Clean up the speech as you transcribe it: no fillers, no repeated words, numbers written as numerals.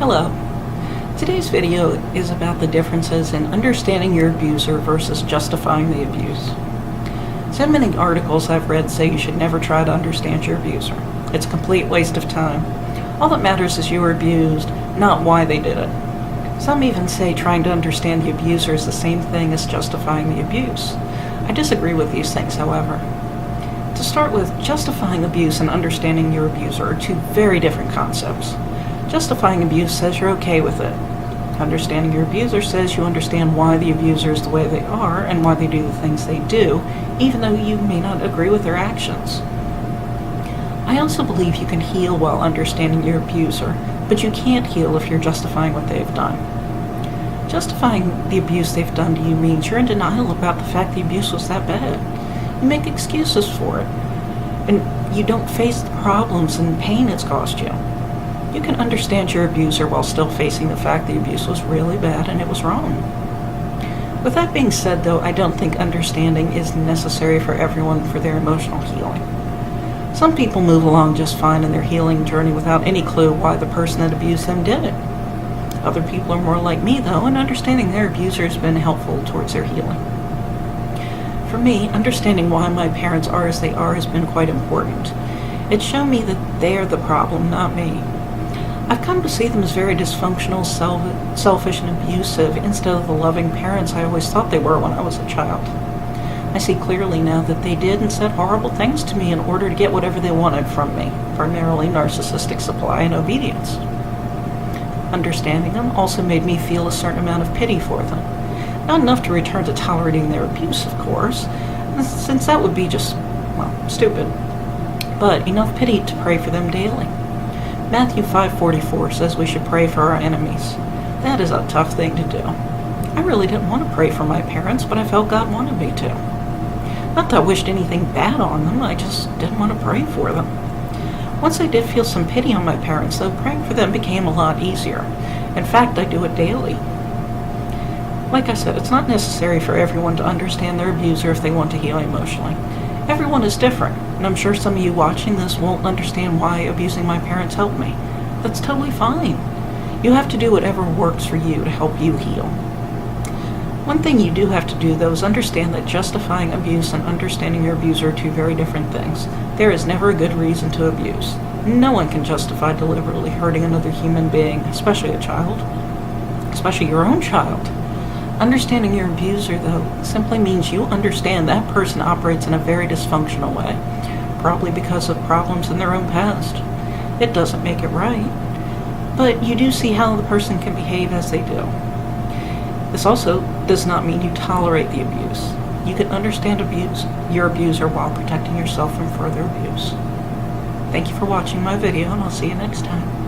Hello. Today's video is about the differences in understanding your abuser versus justifying the abuse. So many articles I've read say you should never try to understand your abuser. It's a complete waste of time. All that matters is you were abused, not why they did it. Some even say trying to understand the abuser is the same thing as justifying the abuse. I disagree with these things, however. To start with, justifying abuse and understanding your abuser are two very different concepts. Justifying abuse says you're okay with it. Understanding your abuser says you understand why the abuser is the way they are and why they do the things they do, even though you may not agree with their actions. I also believe you can heal while understanding your abuser, but you can't heal if you're justifying what they've done. Justifying the abuse they've done to you means you're in denial about the fact the abuse was that bad. You make excuses for it, and you don't face the problems and pain it's caused you. You can understand your abuser while still facing the fact the abuse was really bad and it was wrong. With that being said, though, I don't think understanding is necessary for everyone for their emotional healing. Some people move along just fine in their healing journey without any clue why the person that abused them did it. Other people are more like me, though, and understanding their abuser has been helpful towards their healing. For me, understanding why my parents are as they are has been quite important. It's shown me that they're the problem, not me. I've come to see them as very dysfunctional, selfish, and abusive instead of the loving parents I always thought they were when I was a child. I see clearly now that they did and said horrible things to me in order to get whatever they wanted from me, primarily narcissistic supply and obedience. Understanding them also made me feel a certain amount of pity for them. Not enough to return to tolerating their abuse, of course, since that would be just, stupid, but enough pity to pray for them daily. Matthew 5:44 says we should pray for our enemies. That is a tough thing to do. I really didn't want to pray for my parents, but I felt God wanted me to. Not that I wished anything bad on them, I just didn't want to pray for them. Once I did feel some pity on my parents, though, praying for them became a lot easier. In fact, I do it daily. Like I said, it's not necessary for everyone to understand their abuser if they want to heal emotionally. Everyone is different, and I'm sure some of you watching this won't understand why abusing my parents helped me. That's totally fine. You have to do whatever works for you to help you heal. One thing you do have to do, though, is understand that justifying abuse and understanding your abuser are two very different things. There is never a good reason to abuse. No one can justify deliberately hurting another human being, especially a child, especially your own child. Understanding your abuser, though, simply means you understand that person operates in a very dysfunctional way, probably because of problems in their own past. It doesn't make it right, but you do see how the person can behave as they do. This also does not mean you tolerate the abuse. You can understand your abuser while protecting yourself from further abuse. Thank you for watching my video, and I'll see you next time.